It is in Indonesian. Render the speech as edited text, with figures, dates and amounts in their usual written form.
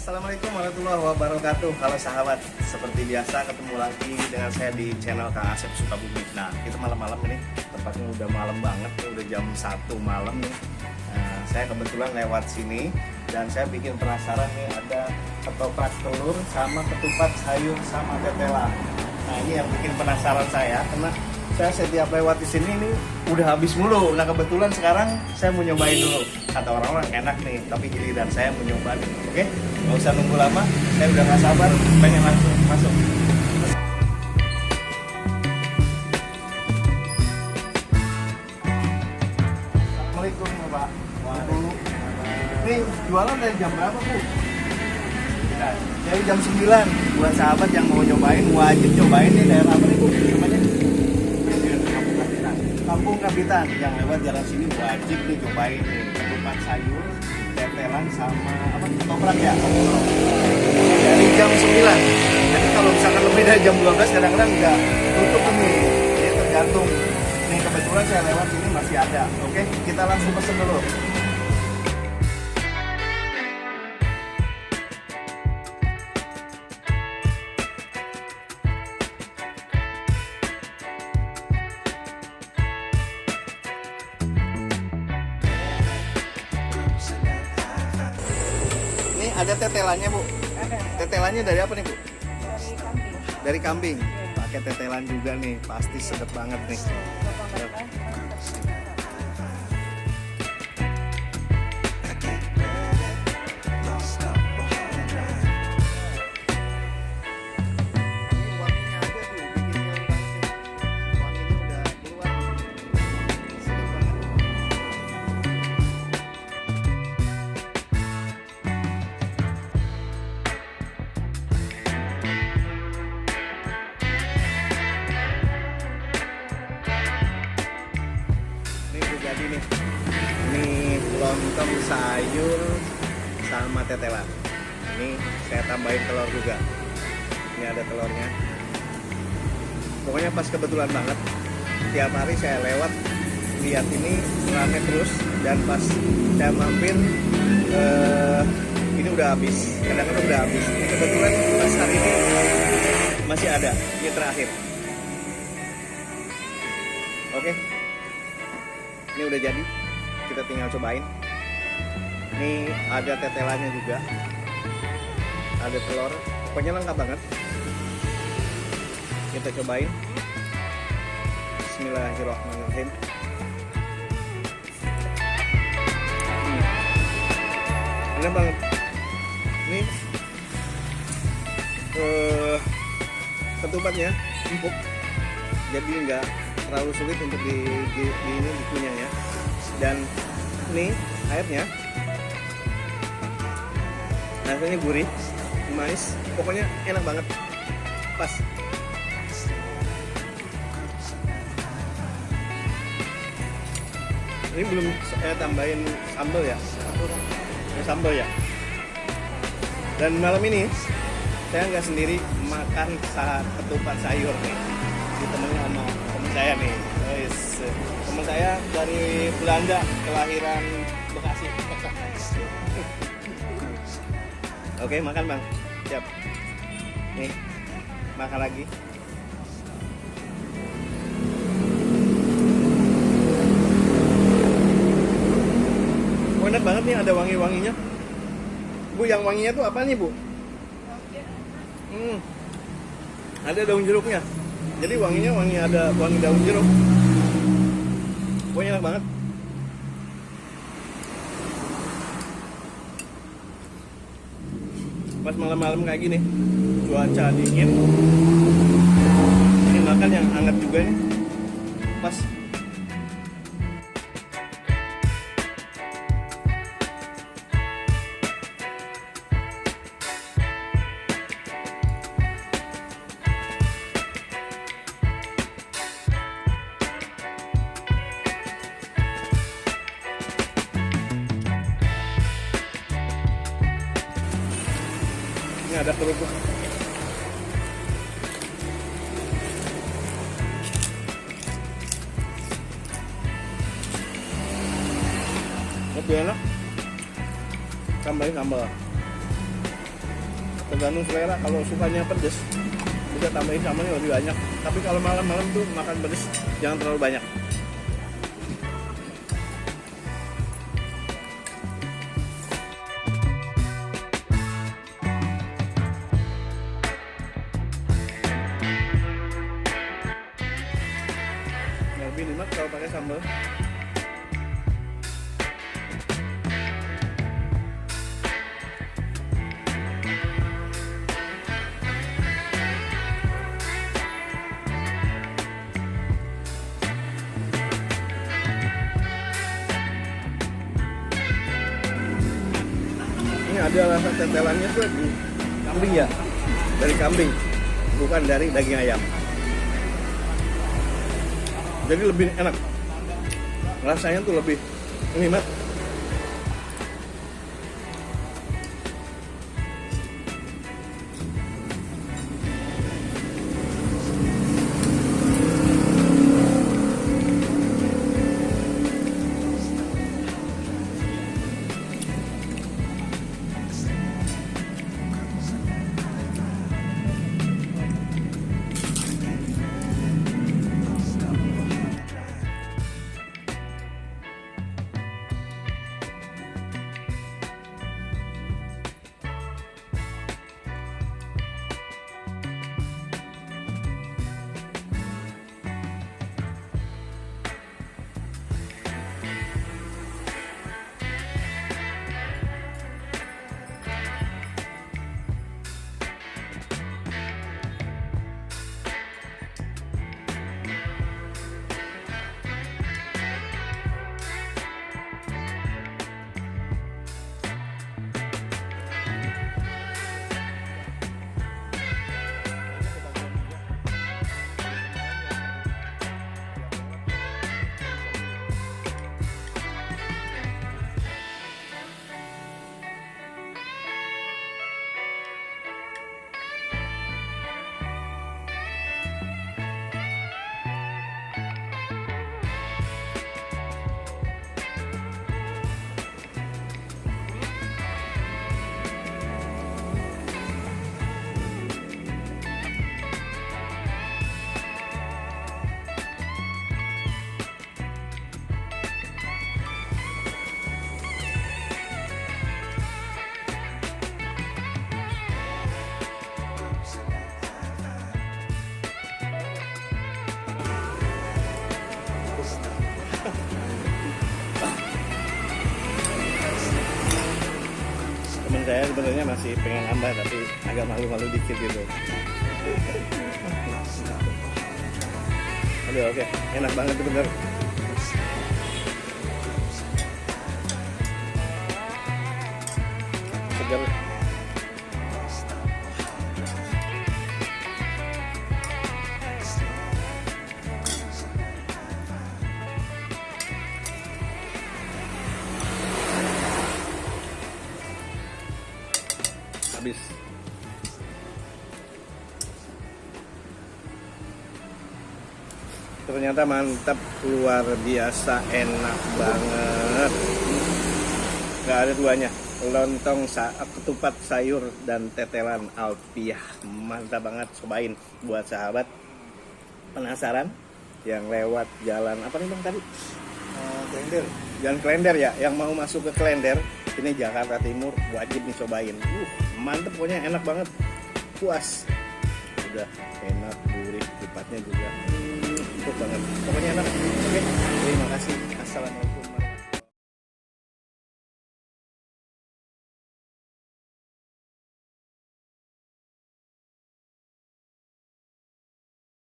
Assalamualaikum warahmatullahi wabarakatuh. Halo sahabat, seperti biasa ketemu lagi dengan saya di channel Kang Asep Sukabumi. Nah, kita malam-malam ini, tepatnya udah malam banget, udah jam 1 malam nih. Saya kebetulan lewat sini dan saya bikin penasaran nih, ada ketoprak telur sama ketupat sayur sama tetelan. Nah, ini yang bikin penasaran saya karena saya setiap lewat di sini nih udah habis mulu. Nah, kebetulan sekarang saya mau nyobain dulu. Kata orang-orang enak nih, tapi giliran saya mau nyobain. Oke? Nggak usah nunggu lama, saya udah gak sabar, pengen langsung masuk. Assalamualaikum Bapak. Ini jualan dari jam berapa Bu? Dari jam 9. Buat sahabat yang mau nyobain, wajib cobain nih. Daerah apa nih Bu? Namanya? Kampung Kapitan. Yang lewat jalan sini wajib nih cobain nih. Ketupat sayur, tetelan sama apa? Ketoprak ya? Dari jam 9. Jadi kalau misalkan lebih dari jam 12 kadang-kadang nggak tutup nih. Jadi tergantung. Nih kebetulan saya lewat sini masih ada. Oke, kita langsung pesen dulu. Ini ada tetelannya Bu. Ada. Tetelannya dari apa nih Bu? Dari kambing. Dari kambing. Pakai tetelan juga nih, pasti sedap banget nih. Jadi nih, ini lontong sayur sama tetelan. Ini saya tambahin telur juga. Ini ada telurnya. Pokoknya pas kebetulan banget. Tiap hari saya lewat lihat ini rame terus, dan pas saya mampir ini udah habis. Kadang-kadang udah habis. Kebetulan pas hari ini masih ada. Ini terakhir. Oke. Ini udah jadi, kita tinggal cobain. Ini ada tetelannya juga, ada telur, pokoknya lengkap banget. Kita cobain. Bismillahirrahmanirrahim. Enak banget. Ini ketupatnya empuk, jadi nggak terlalu sulit untuk dikunyah ya. Dan ini airnya gurih, manis, pokoknya enak banget, pas. Ini belum saya tambahin sambal ya, sambal ya. Dan malam ini saya nggak sendiri makan ketupat sayur nih, ditemani sama teman saya nih. Teman saya dari Belanda, kelahiran Bekasi. Oke, makan Bang. Siap. Nih, makan lagi. Oh, enak banget nih, ada wangi-wanginya. Bu, yang wanginya tuh apa nih Bu? Ada daun jeruknya. Jadi wanginya ada wangi daun jeruk. Pokoknya enak banget. Pas malam-malam kayak gini, cuaca dingin, ini makan yang hangat juga nih, pas. Ini ada kerupuk. Lebih enak tambahin sambal. tergantung selera. Kalau sukanya pedes bisa tambahin sambalnya lebih banyak, tapi kalau malam-malam tuh makan pedes jangan terlalu banyak. Lebih nikmat kalau pakai sambal. Ini ada rasa tetelannya tuh di kambing ya, dari kambing, bukan dari daging ayam. Jadi lebih enak, rasanya tuh lebih nikmat. Temen saya sebenarnya masih pengen nambah tapi agak malu-malu dikit gitu. Aduh, oke, enak banget tuh bener. Segar. Habis. Ternyata mantap, luar biasa, enak banget. Gak ada duanya. Lontong ketupat sayur dan tetelan Alpiah, mantap banget. Cobain buat sahabat penasaran yang lewat jalan apa nih bang tadi? Klender. Jalan Klender ya, yang mau masuk ke Klender, ini Jakarta Timur, wajib nih cobain. Mantep pokoknya, enak banget, puas. Udah enak, gurih, kupatnya juga empuk banget. Pokoknya enak. Oke, terima kasih. Assalamualaikum.